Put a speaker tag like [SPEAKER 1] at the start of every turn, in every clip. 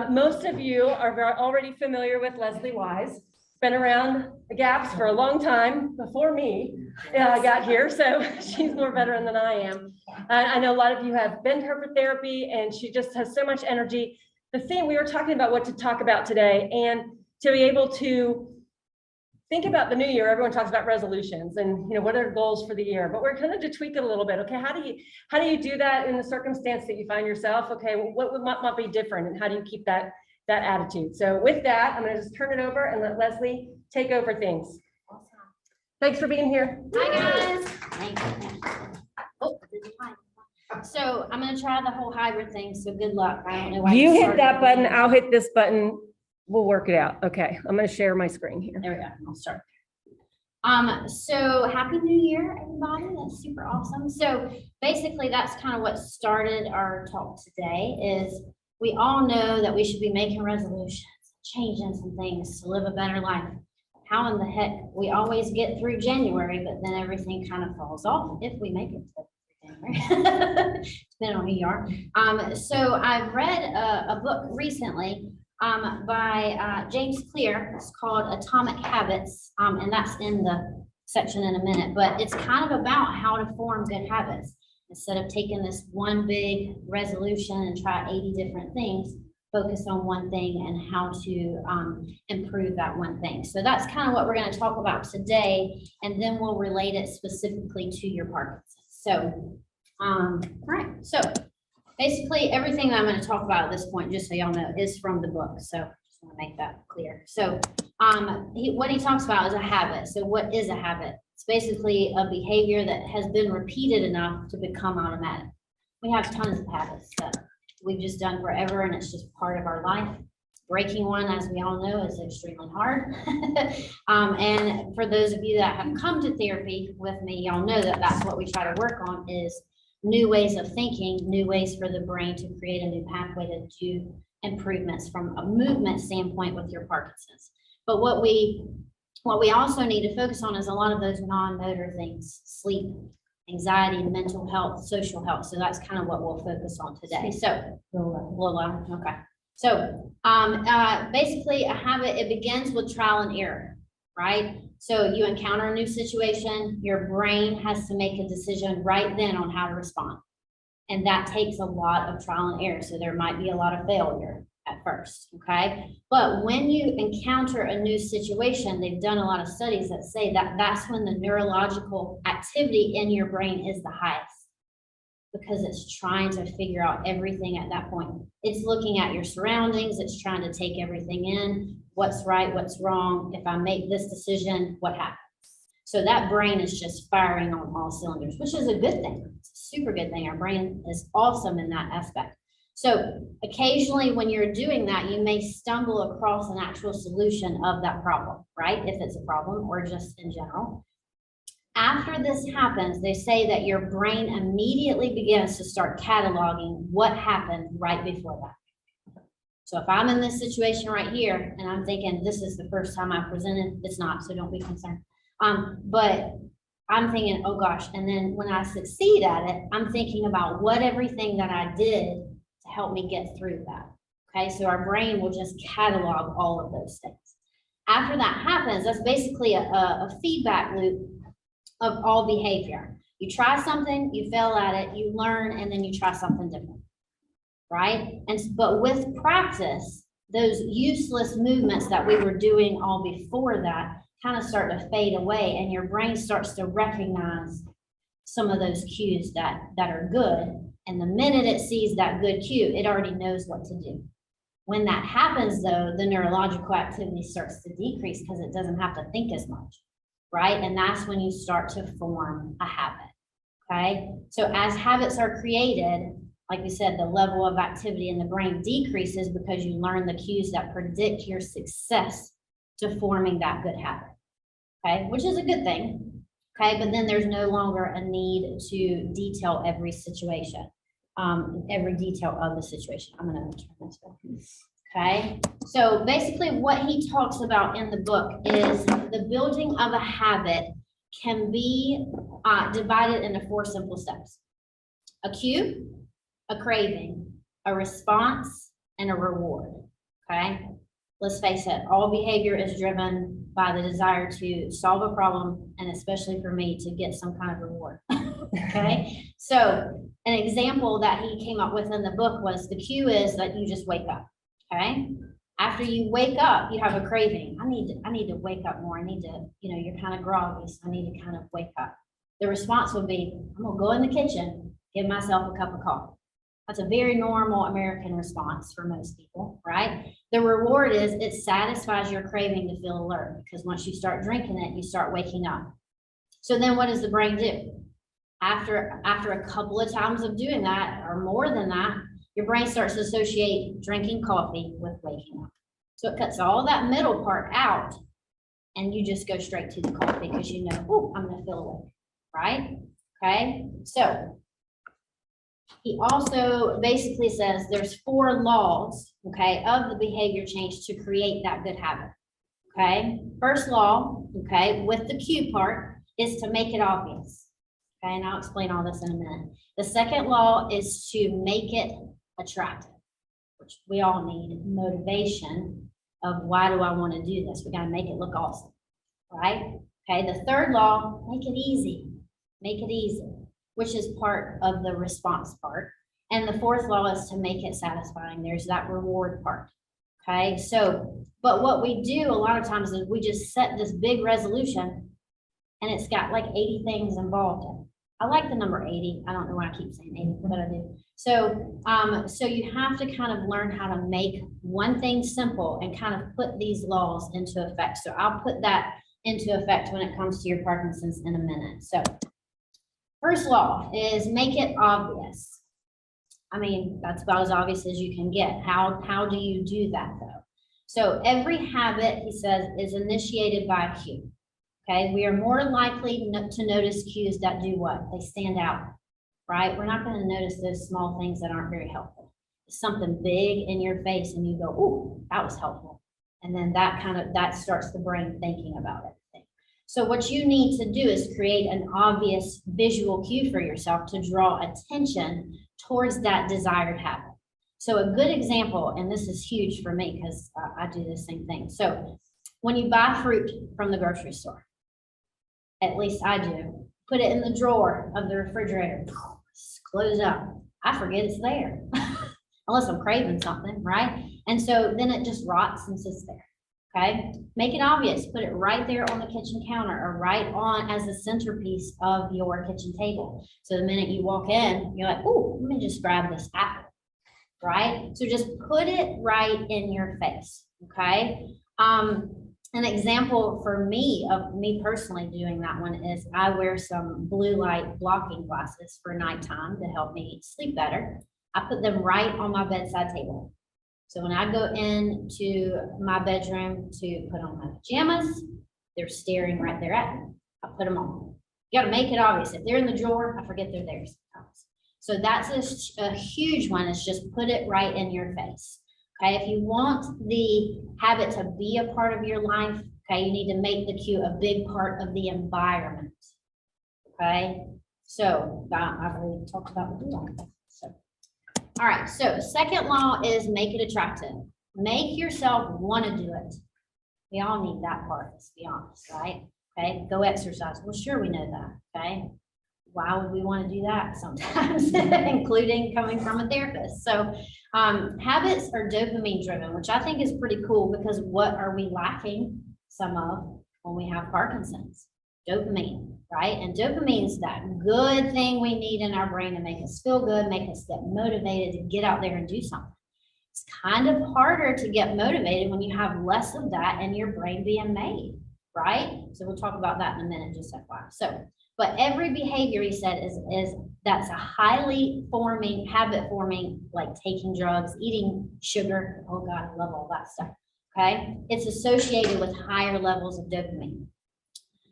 [SPEAKER 1] Most of you are already familiar with Leslie Wise. Been around the gaps for a long time before me got here, so she's more veteran than I am. I know a lot of you have been to her for therapy, and she just has so much energy. The thing we were talking about what to talk about today, and to be able to think about the new year. Everyone talks about resolutions and what are goals for the year, but we're kind of to tweak it a little bit. Okay, how do you do that in the circumstance that you find yourself? Okay, well, what might be different, and how do you keep that attitude? So with that, I'm going to just turn it over and let Leslie take over things. Awesome. Thanks for being here.
[SPEAKER 2] Hi guys. Thank you. Oh, so I'm going to try the whole hybrid thing. So good luck. I don't know why
[SPEAKER 1] you hit that button. I'll hit this button. We'll work it out. Okay, I'm going to share my screen here.
[SPEAKER 2] There we go. I'll start. So happy New Year, everybody. That's super awesome. So basically, that's kind of what started our talk today. Is we all know that we should be making resolutions, changing some things to live a better life. How in the heck we always get through January, but then everything kind of falls off if we make it to January, depending on who you are. So I've read a book recently by James Clear. It's called Atomic Habits, and that's in the section in a minute, but it's kind of about how to form good habits. Instead of taking this one big resolution and try 80 different things, focus on one thing and how to improve that one thing. So that's kind of what we're going to talk about today, and then we'll relate it specifically to your Parkinson's. So, all right, so basically, everything that I'm going to talk about at this point, just so y'all know, is from the book. So just want to make that clear. So what he talks about is a habit. So what is a habit? It's basically a behavior that has been repeated enough to become automatic. We have tons of habits that we've just done forever, and it's just part of our life. Breaking one, as we all know, is extremely hard. And for those of you that have come to therapy with me, y'all know that that's what we try to work on, is new ways of thinking, new ways for the brain to create a new pathway to do improvements from a movement standpoint with your Parkinson's. But what we also need to focus on is a lot of those non-motor things: sleep, anxiety, mental health, social health. So that's kind of what we'll focus on today. So, Lola, okay. So basically a habit, it begins with trial and error, right? So you encounter a new situation, your brain has to make a decision right then on how to respond. And that takes a lot of trial and error. So there might be a lot of failure at first, okay? But when you encounter a new situation, they've done a lot of studies that say that that's when the neurological activity in your brain is the highest, because it's trying to figure out everything at that point. It's looking at your surroundings, it's trying to take everything in, what's right, what's wrong, if I make this decision, what happens? So that brain is just firing on all cylinders, which is a good thing. It's a super good thing. Our brain is awesome in that aspect. So occasionally when you're doing that, you may stumble across an actual solution of that problem, right? If it's a problem or just in general. After this happens, they say that your brain immediately begins to start cataloging what happened right before that. So if I'm in this situation right here and I'm thinking this is the first time I presented, it's not, so don't be concerned. But I'm thinking, oh gosh, and then when I succeed at it, I'm thinking about what everything that I did to help me get through that. Okay, so our brain will just catalog all of those things. After that happens, that's basically a feedback loop of all behavior. You try something, you fail at it, you learn, and then you try something different, right? But with practice, those useless movements that we were doing all before that kind of start to fade away, and your brain starts to recognize some of those cues that are good. And the minute it sees that good cue, it already knows what to do. When that happens, though, the neurological activity starts to decrease because it doesn't have to think as much, right? And that's when you start to form a habit, okay? So as habits are created, like we said, the level of activity in the brain decreases because you learn the cues that predict your success to forming that good habit, okay? Which is a good thing, okay? But then there's no longer a need to detail every situation, every detail of the situation. I'm gonna turn this back. Okay, so basically what he talks about in the book is the building of a habit can be divided into 4 simple steps: a cue, a craving, a response, and a reward, okay? Let's face it, all behavior is driven by the desire to solve a problem, and especially for me, to get some kind of reward, okay? So an example that he came up with in the book was the cue is that you just wake up, okay? After you wake up, you have a craving. I need to wake up more. I need to, you're kind of groggy, so I need to kind of wake up. The response would be, I'm gonna go in the kitchen, give myself a cup of coffee. That's a very normal American response for most people, right? The reward is it satisfies your craving to feel alert, because once you start drinking it, you start waking up. So then what does the brain do? After a couple of times of doing that, or more than that, your brain starts to associate drinking coffee with waking up. So it cuts all that middle part out, and you just go straight to the coffee because you know, oh, I'm gonna feel awake, right? Okay, so he also basically says there's 4 laws, okay, of the behavior change to create that good habit, okay? First law, okay, with the cue part, is to make it obvious, okay? And I'll explain all this in a minute. The second law is to make it attractive, which we all need motivation of why do I want to do this? We got to make it look awesome, right? Okay, the third law, make it easy, which is part of the response part. And the fourth law is to make it satisfying. There's that reward part. Okay, so, but what we do a lot of times is we just set this big resolution and it's got like 80 things involved in it. I like the number 80. I don't know why I keep saying 80, but I do. So you have to kind of learn how to make one thing simple and kind of put these laws into effect. So I'll put that into effect when it comes to your Parkinson's in a minute. So first law is make it obvious. I mean, that's about as obvious as you can get. How do you do that though? So every habit, he says, is initiated by a cue. Okay, we are more likely to notice cues that do what? They stand out, right? We're not going to notice those small things that aren't very helpful. It's something big in your face and you go, oh, that was helpful. And then that starts the brain thinking about everything. So what you need to do is create an obvious visual cue for yourself to draw attention towards that desired habit. So a good example, and this is huge for me because I do the same thing. So when you buy fruit from the grocery store, at least I do, put it in the drawer of the refrigerator, close up. I forget it's there, unless I'm craving something, right? And so then it just rots and sits there, okay? Make it obvious, put it right there on the kitchen counter or right on as the centerpiece of your kitchen table. So the minute you walk in, you're like, oh, let me just grab this apple, right? So just put it right in your face, okay? An example for me of me personally doing that one is I wear some blue light blocking glasses for nighttime to help me sleep better. I put them right on my bedside table. So when I go into my bedroom to put on my pajamas, they're staring right there at me. I put them on. You got to make it obvious. If they're in the drawer, I forget they're there sometimes. So that's a huge one, is just put it right in your face. Okay, if you want the habit to be a part of your life, okay, you need to make the cue a big part of the environment. Okay, so I've already talked about the blue. So, all right, so second law is make it attractive. Make yourself want to do it. We all need that part, let's be honest, right? Okay, go exercise. Well, sure, we know that, okay? Why would we want to do that sometimes, including coming from a therapist? So habits are dopamine driven, which I think is pretty cool, because what are we lacking some of when we have Parkinson's? Dopamine, right? And dopamine is that good thing we need in our brain to make us feel good, make us get motivated to get out there and do something. It's kind of harder to get motivated when you have less of that in your brain being made, right? So we'll talk about that in a minute, just FYI. So, but every behavior, he said, is that's a highly forming, habit forming, like taking drugs, eating sugar. Oh God, I love all that stuff. Okay. It's associated with higher levels of dopamine.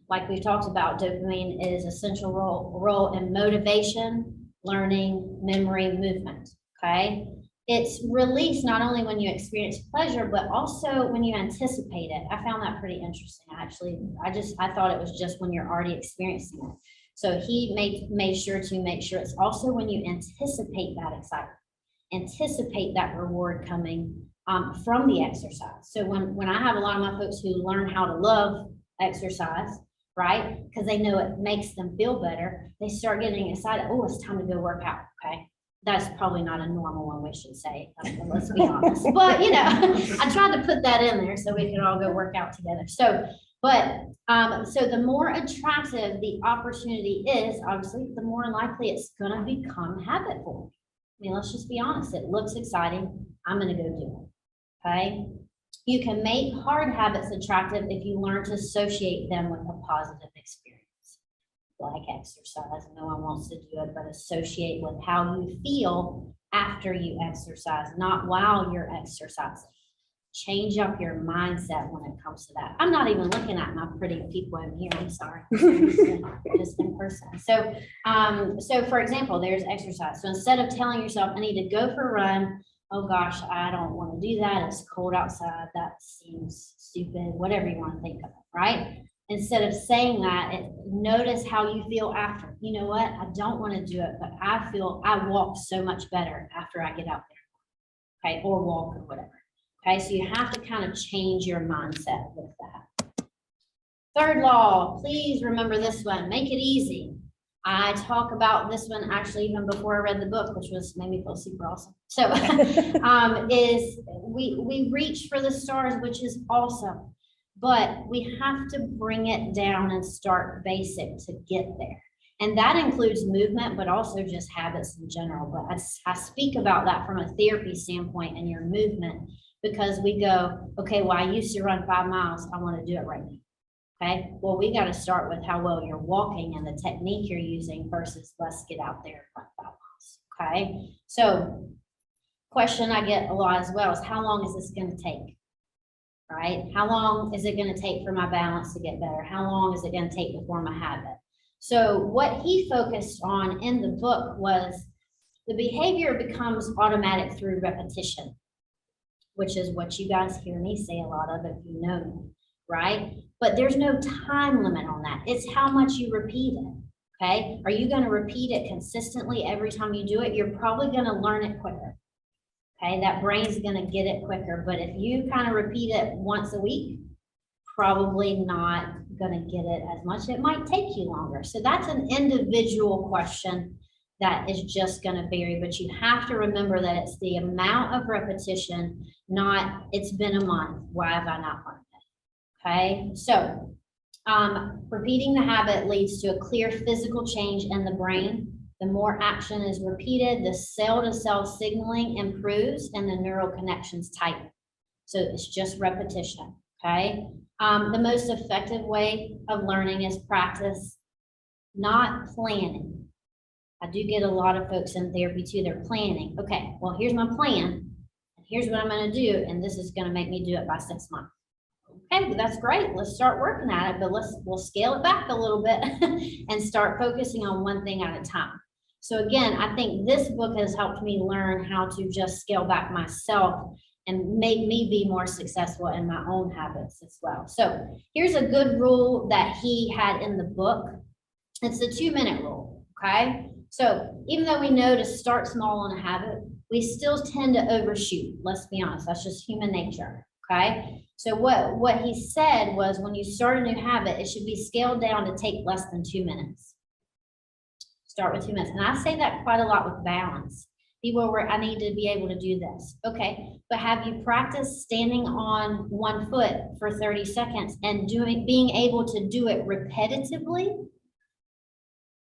[SPEAKER 2] Like we've talked about, dopamine is a central role in motivation, learning, memory, movement. Okay. It's released not only when you experience pleasure, but also when you anticipate it. I found that pretty interesting. I thought it was just when you're already experiencing it. So he made sure to make sure it's also when you anticipate that excitement. anticipate that reward coming from the exercise. So when I have a lot of my folks who learn how to love exercise, right? Because they know it makes them feel better, they start getting excited. Oh, it's time to go work out. Okay. That's probably not a normal one, we should say, let's be honest. But I tried to put that in there so we could all go work out together. So the more attractive the opportunity is, obviously, the more likely it's going to become habit forming. I mean, let's just be honest. It looks exciting. I'm going to go do it. Okay. You can make hard habits attractive if you learn to associate them with a positive experience, like exercise. No one wants to do it, but associate with how you feel after you exercise, not while you're exercising. Change up your mindset when it comes to that. I'm not even looking at my pretty people in here. I'm sorry, just in person. So for example, there's exercise. So instead of telling yourself, I need to go for a run, oh gosh, I don't want to do that. It's cold outside. That seems stupid, whatever you want to think of, right? Instead of saying that, notice how you feel after. You know what? I don't want to do it, but I feel I walk so much better after I get out there. Okay, or walk or whatever. Okay, so you have to kind of change your mindset with that. Third law, please remember this one. Make it easy. I talk about this one actually even before I read the book, which made me feel super awesome. So is we reach for the stars, which is awesome, but we have to bring it down and start basic to get there. And that includes movement, but also just habits in general. But I speak about that from a therapy standpoint and your movement, because we go, okay, well, I used to run 5 miles. I want to do it right now. Okay, well, we got to start with how well you're walking and the technique you're using versus let's get out there and run 5 miles. Okay, so question I get a lot as well is how long is this going to take? Right? How long is it going to take for my balance to get better? How long is it going to take to form a habit? So what he focused on in the book was the behavior becomes automatic through repetition, which is what you guys hear me say a lot of if you know me, right? But there's no time limit on that. It's how much you repeat it, okay? Are you going to repeat it consistently every time you do it? You're probably going to learn it quicker, okay? That brain's going to get it quicker. But if you kind of repeat it once a week, probably not going to get it as much. It might take you longer. So that's an individual question that is just going to vary, but you have to remember that it's the amount of repetition, not it's been a month. Why have I not learned it? Okay, so repeating the habit leads to a clear physical change in the brain. The more action is repeated, the cell-to-cell signaling improves and the neural connections tighten. So it's just repetition, okay? The most effective way of learning is practice, not planning. I do get a lot of folks in therapy too, they're planning. Okay, well, here's my plan, and here's what I'm going to do, and this is going to make me do it by 6 months. Okay, well, that's great. Let's start working at it, but we'll scale it back a little bit and start focusing on one thing at a time. So again, I think this book has helped me learn how to just scale back myself and make me be more successful in my own habits as well. So here's a good rule that he had in the book. It's the 2-minute rule, okay? So even though we know to start small on a habit, we still tend to overshoot. Let's be honest, that's just human nature, okay? So what he said was when you start a new habit, it should be scaled down to take less than 2 minutes. Start with 2 minutes. And I say that quite a lot with balance. People where I need to be able to do this. Okay, but have you practiced standing on one foot for 30 seconds and being able to do it repetitively?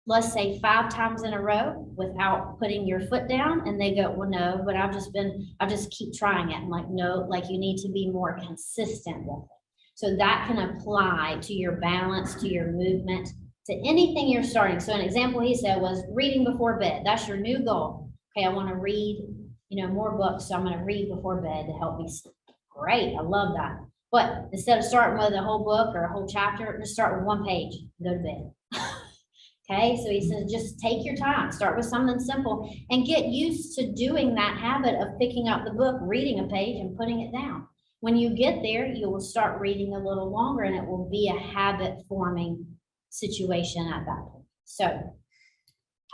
[SPEAKER 2] Let's say 5 times in a row without putting your foot down, and they go, well, no, but I'll just keep trying it. I'm like, no, like you need to be more consistent with it. So that can apply to your balance, to your movement, to anything you're starting. So an example he said was reading before bed. That's your new goal. Okay, I want to read, more books, so I'm going to read before bed to help me sleep. Great, I love that. But instead of starting with a whole book or a whole chapter, just start with 1 page, go to bed. Okay, so he says, just take your time, start with something simple and get used to doing that habit of picking up the book, reading a page and putting it down. When you get there, you will start reading a little longer and it will be a habit forming situation at that point. So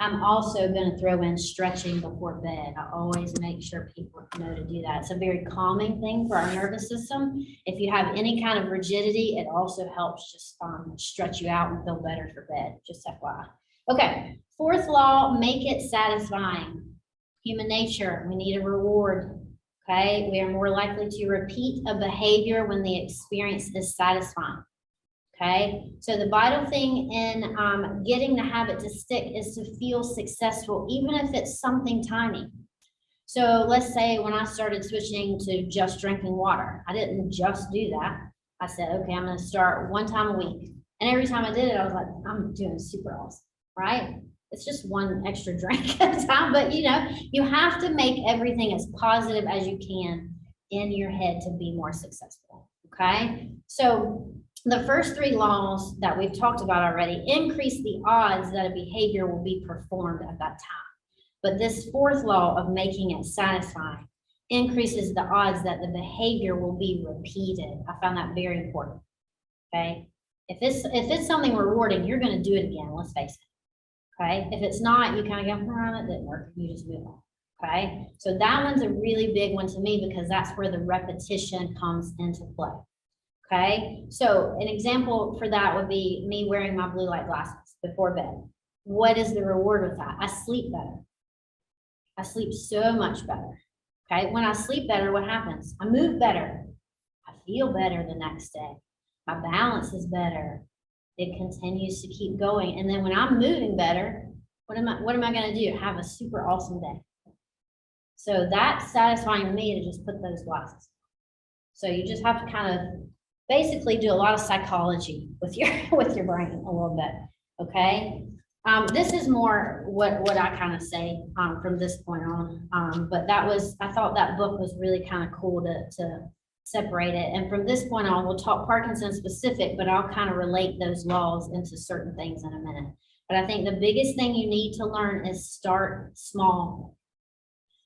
[SPEAKER 2] I'm also going to throw in stretching before bed. I always make sure people know to do that. It's a very calming thing for our nervous system. If you have any kind of rigidity, it also helps just stretch you out and feel better for bed, just FYI. Okay, fourth law, make it satisfying. Human nature, we need a reward. Okay, we are more likely to repeat a behavior when the experience is satisfying. Okay, so the vital thing in getting the habit to stick is to feel successful, even if it's something tiny. So let's say when I started switching to just drinking water, I didn't just do that. I said, okay, I'm going to start one time a week. And every time I did it, I was like, I'm doing super awesome, right? It's just one extra drink at a time, but you know, you have to make everything as positive as you can in your head to be more successful. Okay, so the first three laws that we've talked about already increase the odds that a behavior will be performed at that time. But this fourth law of making it satisfying increases the odds that the behavior will be repeated. I found that very important. Okay, if it's something rewarding, you're going to do it again. Let's face it. Okay, if it's not, you kind of go, oh, that didn't work. You just move on. Okay, so that one's a really big one to me because that's where the repetition comes into play. Okay, so an example for that would be me wearing my blue light glasses before bed. What is the reward with that? I sleep better. I sleep so much better. Okay, when I sleep better, what happens? I move better. I feel better the next day. My balance is better. It continues to keep going. And then when I'm moving better, what am I going to do? Have a super awesome day. So that's satisfying to me to just put those glasses. So you just have to kind of basically do a lot of psychology with your brain a little bit. Okay. This is more what I kind of say from this point on. But I thought that book was really kind of cool to separate it. And from this point on, we'll talk Parkinson's specific, but I'll kind of relate those laws into certain things in a minute. But I think the biggest thing you need to learn is start small.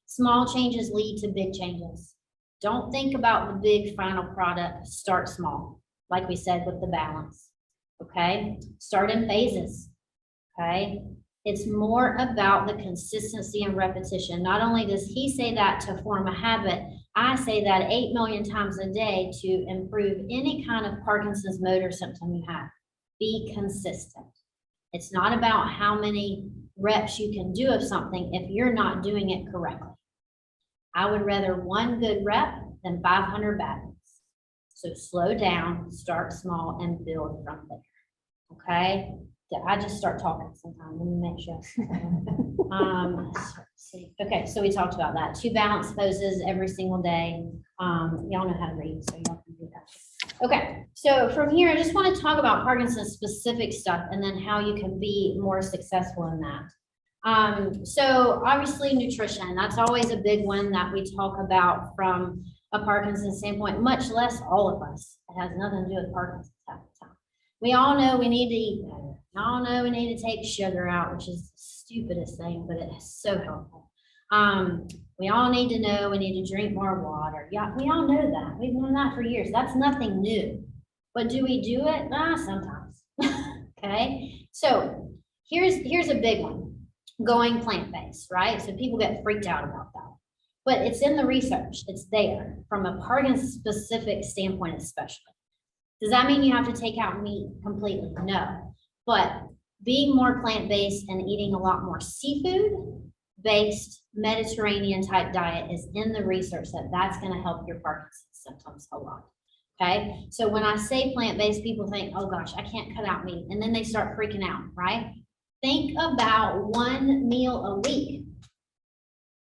[SPEAKER 2] Small changes lead to big changes. Don't think about the big final product. Start small, like we said with the balance. Okay, start in phases. Okay, it's more about the consistency and repetition. Not only does he say that to form a habit, I say that 8 million times a day to improve any kind of Parkinson's motor symptom you have. Be consistent. It's not about how many reps you can do of something if you're not doing it correctly. I would rather one good rep than 500 bad ones. So slow down, start small, and build from there. Okay? I just start talking sometimes. Let me make sure. Okay, so we talked about that. 2 balance poses every single day. Y'all know how to read, so y'all can do that. Okay, so from here, I just want to talk about Parkinson's specific stuff and then how you can be more successful in that. So obviously nutrition, that's always a big one that we talk about from a Parkinson's standpoint, much less all of us. It has nothing to do with Parkinson's half the time. We all know we need to eat better. We all know we need to take sugar out, which is the stupidest thing, but it's so helpful. We all need to know we need to drink more water. Yeah, we all know that. We've known that for years. That's nothing new. But do we do it? Sometimes. Okay. So here's a big one. Going plant-based, right? So people get freaked out about that. But it's in the research. It's there from a Parkinson's specific standpoint, especially. Does that mean you have to take out meat completely? No. But being more plant-based and eating a lot more seafood-based Mediterranean type diet is in the research that's going to help your Parkinson's symptoms a lot. Okay. So when I say plant-based, people think, oh gosh, I can't cut out meat. And then they start freaking out, right? Think about 1 meal a week.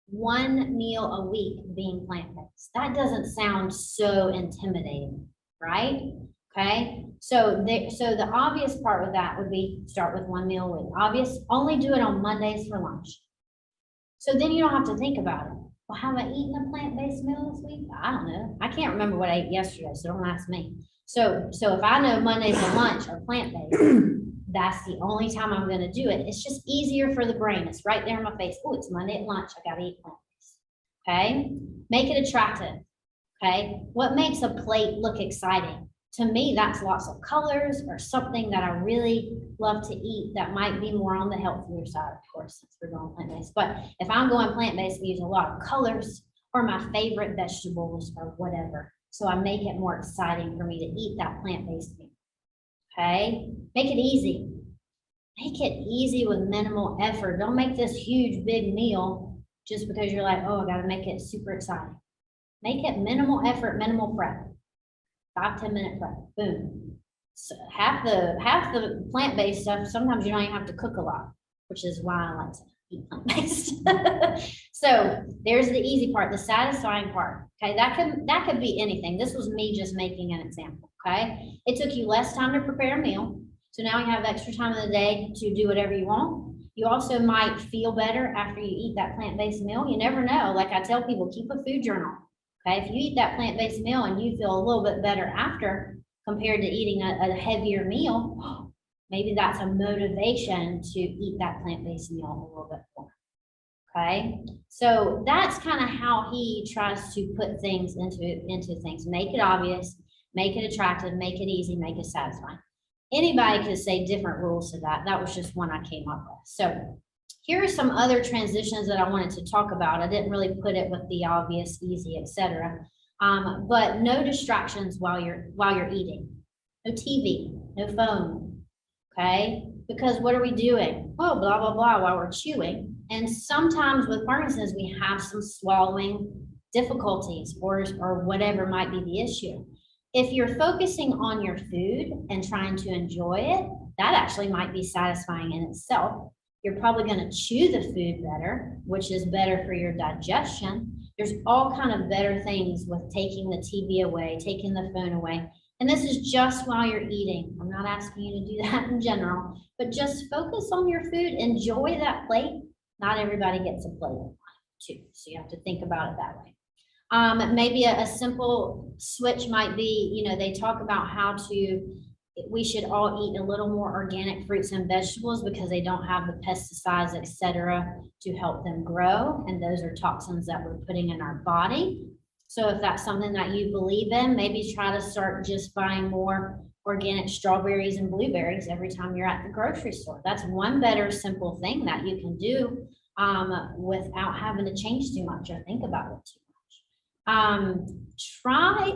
[SPEAKER 2] 1 meal a week being plant-based. That doesn't sound so intimidating, right? Okay, so the obvious part of that would be start with 1 meal a week. Obvious, only do it on Mondays for lunch. So then you don't have to think about it. Well, have I eaten a plant-based meal this week? I don't know. I can't remember what I ate yesterday, so don't ask me. So if I know Mondays and lunch are plant-based, that's the only time I'm going to do it. It's just easier for the brain. It's right there in my face. Oh, it's Monday at lunch. I got to eat plant-based. Okay, make it attractive. Okay, what makes a plate look exciting? To me, that's lots of colors or something that I really love to eat that might be more on the healthier side, of course, since we're going plant-based. But if I'm going plant-based, we use a lot of colors or my favorite vegetables or whatever. So I make it more exciting for me to eat that plant-based meal. Okay? Make it easy. Make it easy with minimal effort. Don't make this huge, big meal just because you're like, oh, I got to make it super exciting. Make it minimal effort, minimal prep. 5-10 minute prep, boom. So half the plant-based stuff, sometimes you don't even have to cook a lot, which is why I like to eat plant-based. So there's the easy part, the satisfying part. Okay, that could be anything. This was me just making an example. Okay, it took you less time to prepare a meal, so now you have extra time in the day to do whatever you want. You also might feel better after you eat that plant-based meal. You never know. Like I tell people, keep a food journal. Okay, if you eat that plant-based meal and you feel a little bit better after compared to eating a heavier meal, maybe that's a motivation to eat that plant-based meal a little bit more. Okay, so that's kind of how he tries to put things into things. Make it obvious, make it attractive, make it easy, make it satisfying. Anybody could say different rules to that. That was just one I came up with. So here are some other transitions that I wanted to talk about. I didn't really put it with the obvious, easy, etc. But no distractions while you're eating. No TV, no phone. Okay, because what are we doing? Oh, blah blah blah while we're chewing. And sometimes with Parkinson's, we have some swallowing difficulties or whatever might be the issue. If you're focusing on your food and trying to enjoy it, that actually might be satisfying in itself. You're probably going to chew the food better, which is better for your digestion. There's all kind of better things with taking the TV away, taking the phone away. And this is just while you're eating. I'm not asking you to do that in general, but just focus on your food. Enjoy that plate. Not everybody gets a plate too, so you have to think about it that way. Maybe a simple switch might be, they talk about we should all eat a little more organic fruits and vegetables because they don't have the pesticides, etc., to help them grow. And those are toxins that we're putting in our body. So if that's something that you believe in, maybe try to start just buying more organic strawberries and blueberries every time you're at the grocery store. That's one better simple thing that you can do without having to change too much or think about it too much.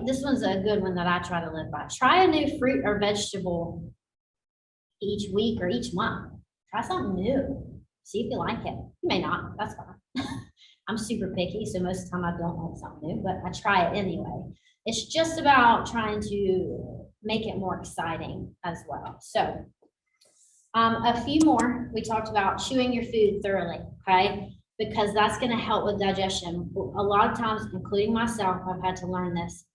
[SPEAKER 2] This one's a good one that I try to live by. Try a new fruit or vegetable each week or each month. Try something new. See if you like it. You may not, that's fine. I'm super picky, so most of the time I don't like something new, but I try it anyway. It's just about trying to make it more exciting as well. So a few more. We talked about chewing your food thoroughly, okay? Because that's going to help with digestion. A lot of times, including myself, I've had to learn this.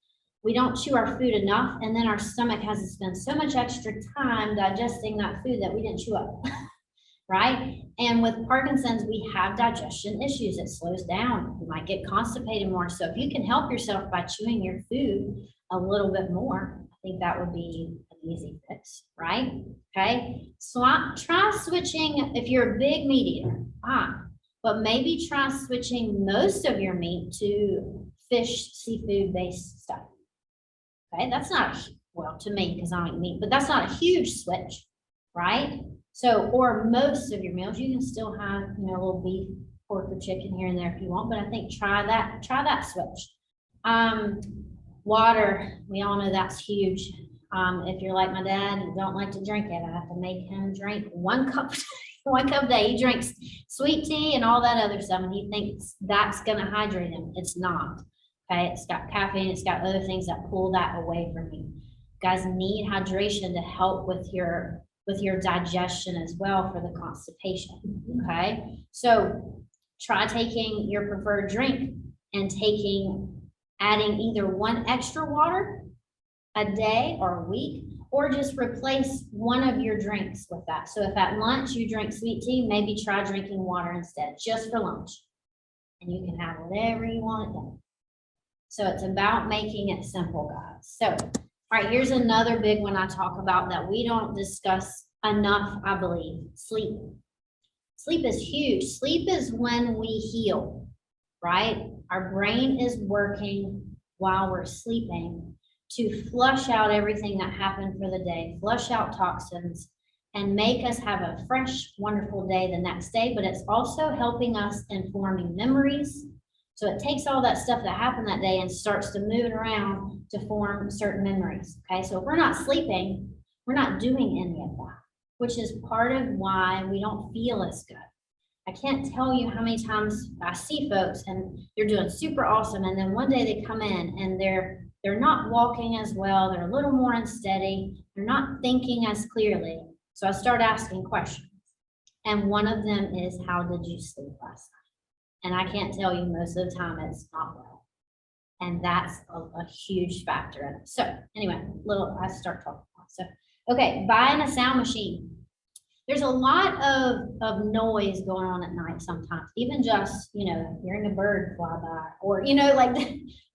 [SPEAKER 2] We don't chew our food enough, and then our stomach has to spend so much extra time digesting that food that we didn't chew up, right? And with Parkinson's, we have digestion issues. It slows down. You might get constipated more. So if you can help yourself by chewing your food a little bit more, I think that would be an easy fix, right? Okay, so try switching. If you're a big meat eater, but maybe try switching most of your meat to fish, seafood-based stuff. Okay, that's not, well, to me, because I don't eat meat, but that's not a huge switch, right? So, or most of your meals, you can still have, a little beef, pork, or chicken here and there if you want, but I think try that switch. Water, we all know that's huge. If you're like my dad, you don't like to drink it, I have to make him drink 1 cup a day. He drinks sweet tea and all that other stuff, and he thinks that's going to hydrate him. It's not. Okay, it's got caffeine, it's got other things that pull that away from you. You guys need hydration to help with your digestion as well for the constipation. Okay, so try taking your preferred drink and adding either 1 extra water a day or a week, or just replace one of your drinks with that. So if at lunch you drink sweet tea, maybe try drinking water instead, just for lunch. And you can have whatever you want then. So it's about making it simple, guys. So, all right, here's another big one I talk about that we don't discuss enough, I believe. Sleep. Sleep is huge. Sleep is when we heal, right? Our brain is working while we're sleeping to flush out everything that happened for the day, flush out toxins, and make us have a fresh, wonderful day the next day. But it's also helping us in forming memories. So it takes all that stuff that happened that day and starts to move it around to form certain memories. Okay, so if we're not sleeping, we're not doing any of that, which is part of why we don't feel as good. I can't tell you how many times I see folks and they're doing super awesome, and then one day they come in and they're not walking as well, they're a little more unsteady, they're not thinking as clearly. So I start asking questions, and one of them is, how did you sleep last night? And I can't tell you, most of the time it's not well, and that's a huge factor in it. So anyway, I start talking. So okay, buying a sound machine. There's a lot of noise going on at night sometimes, even just, hearing a bird fly by, or, like,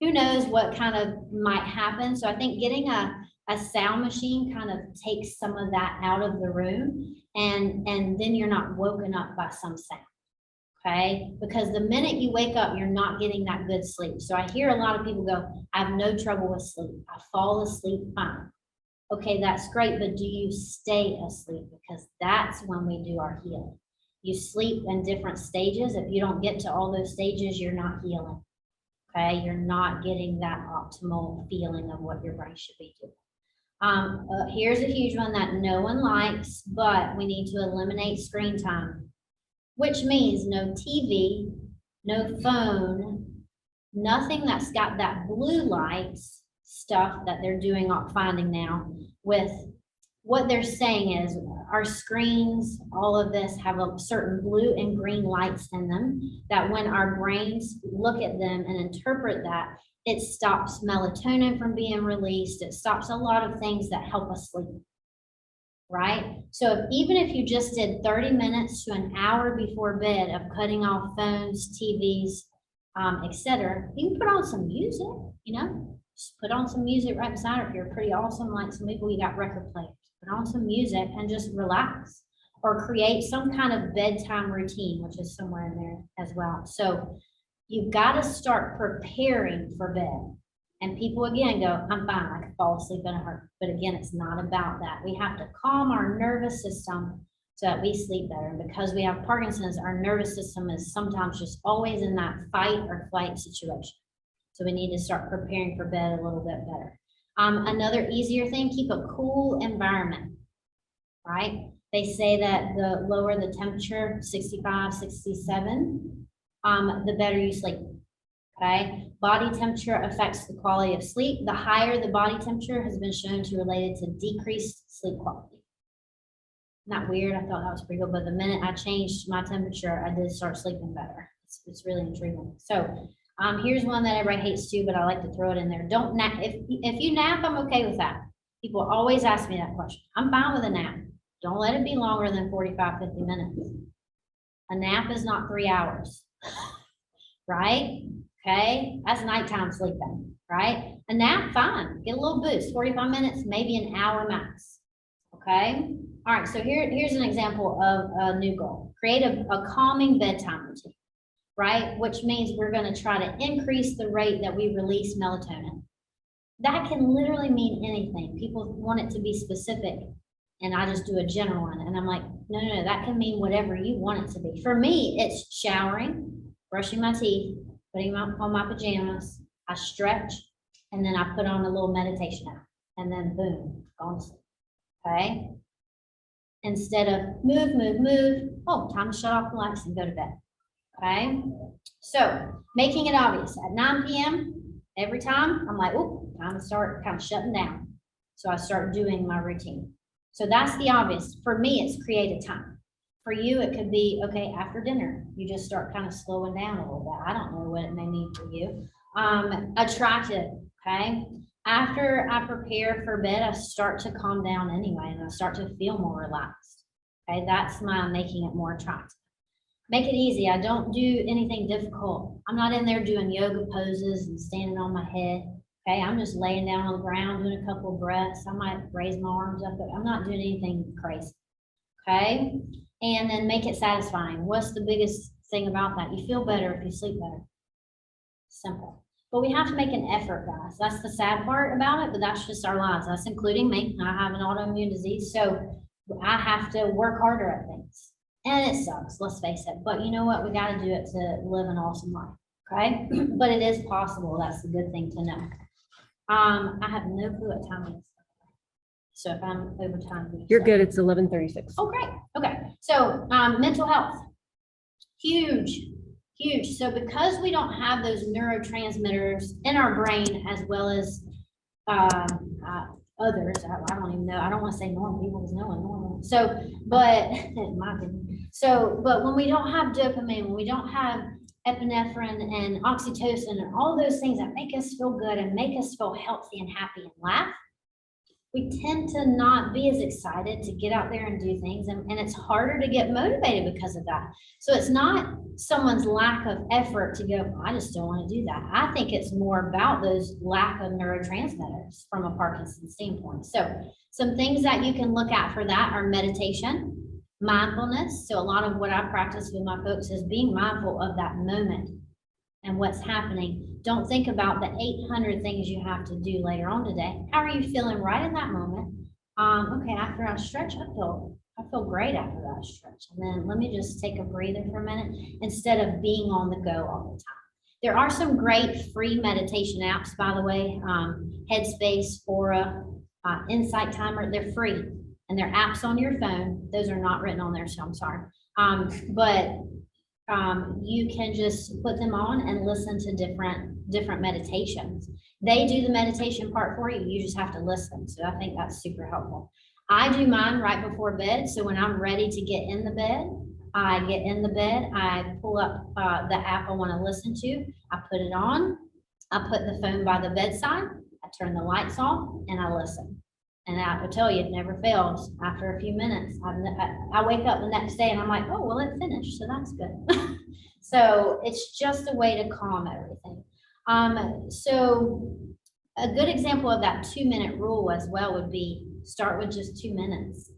[SPEAKER 2] who knows what kind of might happen. So I think getting a sound machine kind of takes some of that out of the room, and then you're not woken up by some sound. Okay, because the minute you wake up, you're not getting that good sleep. So I hear a lot of people go, I have no trouble with sleep. I fall asleep fine. Okay, that's great, but do you stay asleep? Because that's when we do our healing. You sleep in different stages. If you don't get to all those stages, you're not healing. Okay, you're not getting that optimal feeling of what your brain should be doing. Here's a huge one that no one likes, but we need to eliminate screen time, which means no TV, no phone, nothing that's got that blue lights stuff that they're finding now. With what they're saying is our screens, all of this have a certain blue and green lights in them that when our brains look at them and interpret that, it stops melatonin from being released. It stops a lot of things that help us sleep, right? So even if you just did 30 minutes to an hour before bed of cutting off phones, TVs, etc., you can put on some music, just put on some music right beside it. If you're pretty awesome, like some people, you got record players, put on some music and just relax, or create some kind of bedtime routine, which is somewhere in there as well. So you've got to start preparing for bed. And people again go, I'm fine, I can fall asleep in a heartbeat. But again, it's not about that. We have to calm our nervous system so that we sleep better. And because we have Parkinson's, our nervous system is sometimes just always in that fight or flight situation. So we need to start preparing for bed a little bit better. Another easier thing, keep a cool environment, right? They say that the lower the temperature, 65, 67, the better you sleep, okay? Body temperature affects the quality of sleep. The higher the body temperature has been shown to related to decreased sleep quality. Not weird, I thought that was pretty good, but the minute I changed my temperature, I did start sleeping better. It's really intriguing. So here's one that everybody hates too, but I like to throw it in there. Don't nap. If you nap, I'm okay with that. People always ask me that question. I'm fine with a nap. Don't let it be longer than 45, 50 minutes. A nap is not 3 hours, right? Okay, that's nighttime sleeping, right? A nap, fine. Get a little boost, 45 minutes, maybe an hour max, okay? All right, so here's an example of a new goal. Create a calming bedtime routine, right? Which means we're going to try to increase the rate that we release melatonin. That can literally mean anything. People want it to be specific, and I just do a general one. And I'm like, no, that can mean whatever you want it to be. For me, it's showering, brushing my teeth, putting on my pajamas, I stretch, and then I put on a little meditation app, and then boom, gone to sleep, okay? Instead of move, oh, time to shut off the lights and go to bed. Okay, so making it obvious at 9 p.m. every time, I'm like, oh, time to start kind of shutting down. So I start doing my routine. So that's the obvious. For me, it's create a time. For you, it could be, okay, after dinner, you just start kind of slowing down a little bit. I don't know what it may mean for you. Attractive, okay? After I prepare for bed, I start to calm down anyway, and I start to feel more relaxed. Okay, that's my making it more attractive. Make it easy. I don't do anything difficult. I'm not in there doing yoga poses and standing on my head. Okay, I'm just laying down on the ground, doing a couple of breaths. I might raise my arms up, but I'm not doing anything crazy. Okay, and then make it satisfying. What's the biggest thing about that? You feel better if you sleep better. Simple. But we have to make an effort, guys. That's the sad part about it, but that's just our lives. That's including me. I have an autoimmune disease, so I have to work harder at things. And it sucks, let's face it. But you know what? We got to do it to live an awesome life, okay? But it is possible. That's a good thing to know. I have no clue what time it is. So if I'm over time.
[SPEAKER 1] You're good. It's 11:36.
[SPEAKER 2] Oh, great. Okay. So mental health, huge, huge. So because we don't have those neurotransmitters in our brain as well as others, I don't even know. I don't want to say normal people because no one normal. So, but my opinion. So, but when we don't have dopamine, when we don't have epinephrine and oxytocin and all those things that make us feel good and make us feel healthy and happy and laugh, we tend to not be as excited to get out there and do things. And it's harder to get motivated because of that. So it's not someone's lack of effort to go, I just don't want to do that. I think it's more about those lack of neurotransmitters from a Parkinson's standpoint. So some things that you can look at for that are meditation, mindfulness. So a lot of what I practice with my folks is being mindful of that moment and what's happening. Don't think about the 800 things you have to do later on today. How are you feeling right in that moment? Okay, after I stretch, I feel great after that stretch. And then let me just take a breather for a minute instead of being on the go all the time. There are some great free meditation apps, by the way, Headspace, Aura, Insight Timer, they're free and they're apps on your phone. Those are not written on there, so I'm sorry. You can just put them on and listen to different meditations. They do the meditation part for you. You just have to listen. So I think that's super helpful. I do mine right before bed. So when I'm ready to get in the bed, I get in the bed, I pull up the app I want to listen to, I put it on, I put the phone by the bedside, I turn the lights off, and I listen. And I will tell you, it never fails. After a few minutes, I wake up the next day and I'm like, oh, well, it finished, so that's good. So it's just a way to calm everything. So a good example of that 2-minute rule as well would be start with just 2 minutes.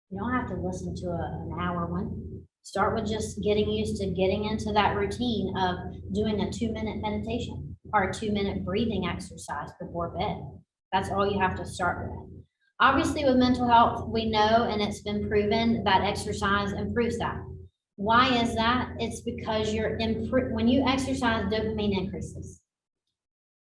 [SPEAKER 2] You don't have to listen to an hour one. Start with just getting used to getting into that routine of doing a 2-minute meditation or a 2-minute breathing exercise before bed. That's all you have to start with. Obviously, with mental health, we know, and it's been proven that exercise improves that. Why is that? It's because when you exercise, dopamine increases.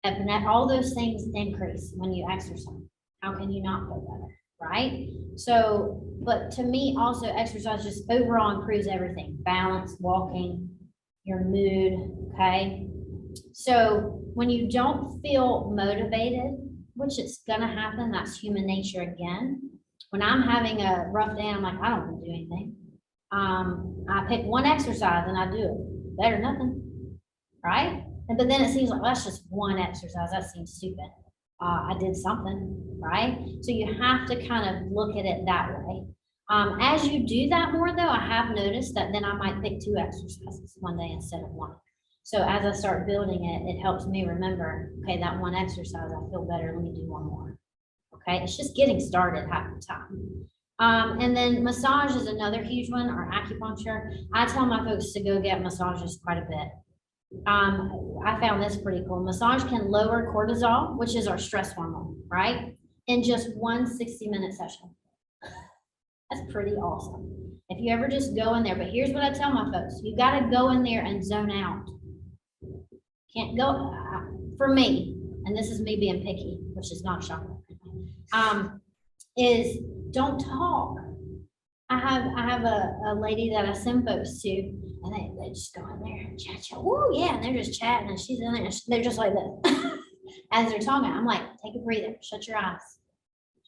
[SPEAKER 2] All those things increase when you exercise. How can you not feel better, right? So, but to me, also exercise just overall improves everything. Balance, walking, your mood, okay? So when you don't feel motivated, which it's gonna happen, that's human nature again. When I'm having a rough day, I'm like, I don't want to do anything. I pick one exercise and I do it. Better than nothing, right? But then it seems like, well, that's just one exercise. That seems stupid. I did something, right? So you have to kind of look at it that way. As you do that more though, I have noticed that then I might pick 2 exercises one day instead of 1. So as I start building it, it helps me remember, okay, that one exercise, I feel better, let me do 1 more. Okay, it's just getting started half the time. And then massage is another huge one, or acupuncture. I tell my folks to go get massages quite a bit. I found this pretty cool. Massage can lower cortisol, which is our stress hormone, right? In just one 60-minute session. That's pretty awesome. If you ever just go in there, but here's what I tell my folks. You got to go in there and zone out. Can't go, for me, and this is me being picky, which is not shocking, is don't talk. I have a lady that I send folks to, and they just go in there and chat. Oh yeah, and they're just chatting, and she's in there, and they're just like this. As they're talking, I'm like, take a breather, shut your eyes.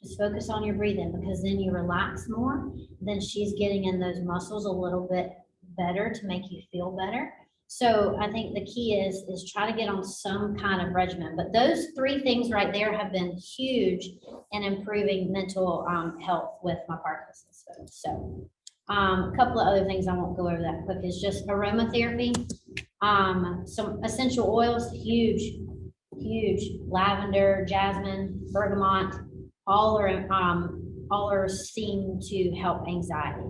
[SPEAKER 2] Just focus on your breathing, because then you relax more. Then she's getting in those muscles a little bit better to make you feel better. So I think the key is try to get on some kind of regimen. But those 3 things right there have been huge in improving mental health with my Parkinson's. So a couple of other things, I won't go over that quick, is just aromatherapy. Some essential oils, huge. Lavender, jasmine, bergamot, all are seen to help anxiety.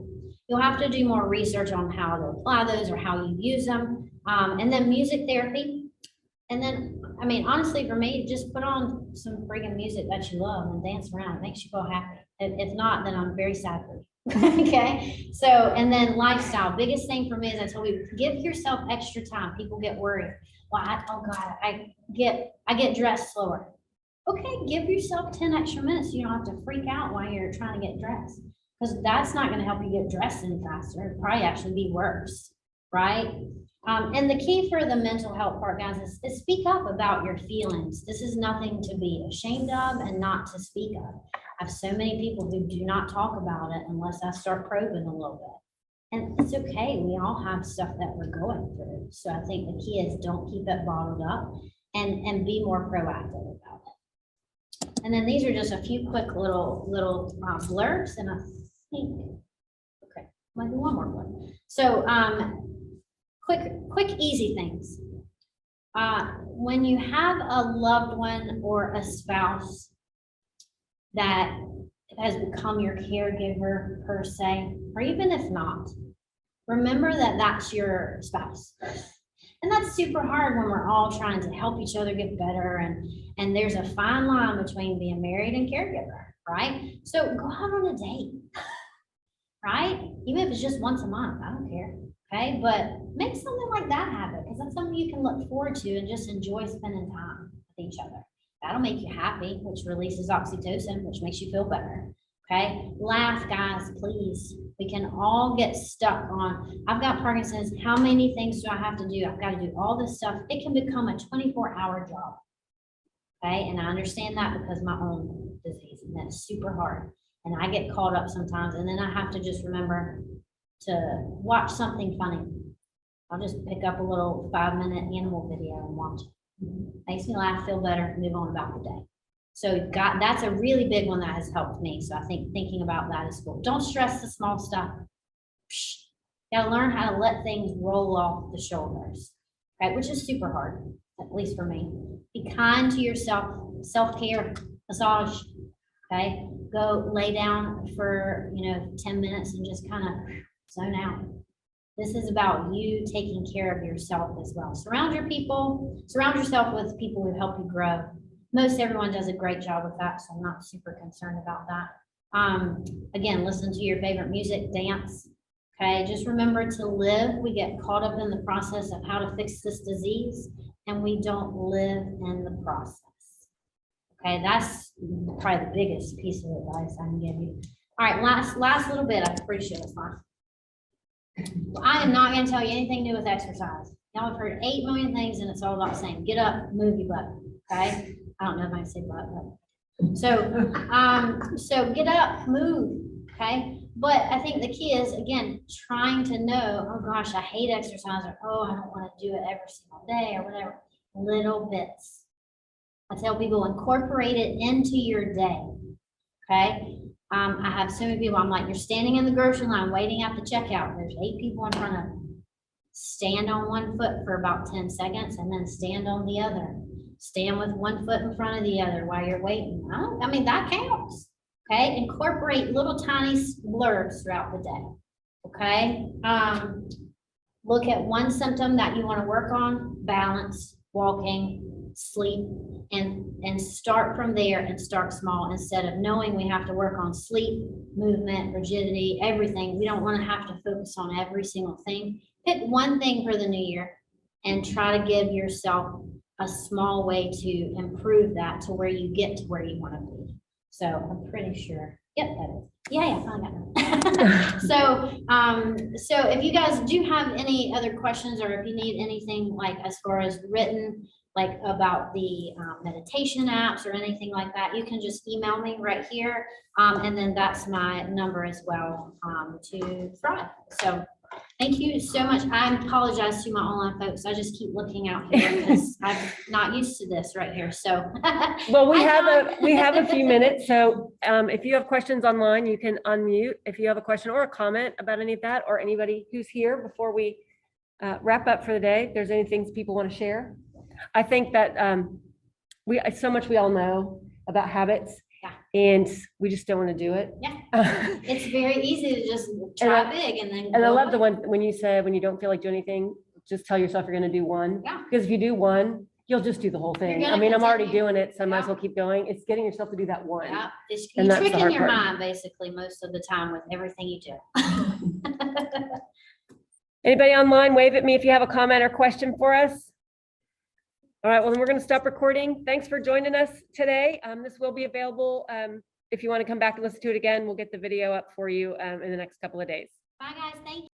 [SPEAKER 2] You'll have to do more research on how to apply those or how you use them. And then music therapy And then, I mean, honestly, for me, just put on some friggin' music that you love and dance around. It makes you feel happy. If not, then I'm very sad for you. Okay, so, and then lifestyle, biggest thing for me is I told you, give yourself extra time. People get worried. Well, oh God, I get dressed slower. Okay, give yourself 10 extra minutes. You don't have to freak out while you're trying to get dressed, because that's not gonna help you get dressed any faster. It'd probably actually be worse, right? And the key for the mental health part, guys, is speak up about your feelings. This is nothing to be ashamed of and not to speak of. I have so many people who do not talk about it unless I start probing a little bit. And it's okay. We all have stuff that we're going through. So I think the key is don't keep it bottled up and be more proactive about it. And then these are just a few quick little blurbs, and I think, okay, might do one more blurb. So quick, easy things. When you have a loved one or a spouse that has become your caregiver per se, or even if not, remember that that's your spouse. And that's super hard when we're all trying to help each other get better, and there's a fine line between being married and caregiver, right? So go out on a date, right? Even if it's just once a month, I don't care. Okay, but make something like that happen, because that's something you can look forward to and just enjoy spending time with each other. That'll make you happy, which releases oxytocin, which makes you feel better. Okay, laugh, guys, please. We can all get stuck on, I've got Parkinson's, how many things do I have to do? I've got to do all this stuff. It can become a 24-hour job. Okay, and I understand that because of my own disease, and that's super hard. And I get caught up sometimes, and then I have to just remember to watch something funny. I'll just pick up a little 5-minute animal video and watch it. Makes me laugh, feel better, move on about the day. So that's a really big one that has helped me. So I think thinking about that is cool. Don't stress the small stuff. You gotta learn how to let things roll off the shoulders, right? Which is super hard, at least for me. Be kind to yourself, self-care, massage, okay? Go lay down for, 10 minutes and just kind of zone out. This is about you taking care of yourself as well. Surround yourself with people who help you grow. Most everyone does a great job with that, so I'm not super concerned about that. Again, listen to your favorite music, dance. Okay, just remember to live. We get caught up in the process of how to fix this disease, and we don't live in the process. Okay, that's probably the biggest piece of advice I can give you. All right, last little bit. I'm pretty sure it's fine. I am not going to tell you anything new with exercise. Y'all have heard 8 million things, and it's all about saying, get up, move your butt. Okay, I don't know if I can say butt, but so get up, move. Okay, but I think the key is, again, trying to know, oh gosh, I hate exercise, or oh, I don't want to do it every single day, or whatever. Little bits. I tell people, incorporate it into your day. Okay. I have so many people, I'm like, you're standing in the grocery line waiting at the checkout. There's 8 people in front of you. Stand on one foot for about 10 seconds and then stand on the other. Stand with one foot in front of the other while you're waiting. I mean, that counts. Okay. Incorporate little tiny blurbs throughout the day. Okay. Look at one symptom that you want to work on: balance, walking, sleep, and start from there and start small, instead of knowing we have to work on sleep, movement, rigidity, everything. We don't want to have to focus on every single thing. Pick one thing for the new year and try to give yourself a small way to improve that to where you get to where you want to be. So I'm pretty sure. Yep, that is. Yeah, I got that. So if you guys do have any other questions, or if you need anything like as far as written, like about the meditation apps or anything like that, you can just email me right here. And then that's my number as well to Thrive. So thank you so much. I apologize to my online folks. I just keep looking out here because I'm not used to this right here. So
[SPEAKER 1] well, we have a few minutes. So if you have questions online, you can unmute. If you have a question or a comment about any of that, or anybody who's here before we wrap up for the day, if there's any things people want to share. I think that so much we all know about habits, and we just don't want to do it.
[SPEAKER 2] Yeah, it's very easy to just try big and then.
[SPEAKER 1] And I love the one when you said, when you don't feel like doing anything, just tell yourself you're going to do one.
[SPEAKER 2] Yeah.
[SPEAKER 1] Because if you do one, You'll just do the whole thing.
[SPEAKER 2] You're
[SPEAKER 1] I mean, I'm already
[SPEAKER 2] continue.
[SPEAKER 1] doing it, so I might as
[SPEAKER 2] Yeah.
[SPEAKER 1] well keep going. It's getting yourself to do that one.
[SPEAKER 2] Yeah, it's
[SPEAKER 1] And
[SPEAKER 2] you're
[SPEAKER 1] that's the
[SPEAKER 2] tricking
[SPEAKER 1] hard
[SPEAKER 2] your
[SPEAKER 1] part.
[SPEAKER 2] mind basically most of the time with everything you do.
[SPEAKER 1] Anybody online, wave at me if you have a comment or question for us. All right, well, then we're gonna stop recording. Thanks for joining us today. This will be available. If you want to come back and listen to it again, we'll get the video up for you in the next couple of days.
[SPEAKER 2] Bye, guys. Thank you.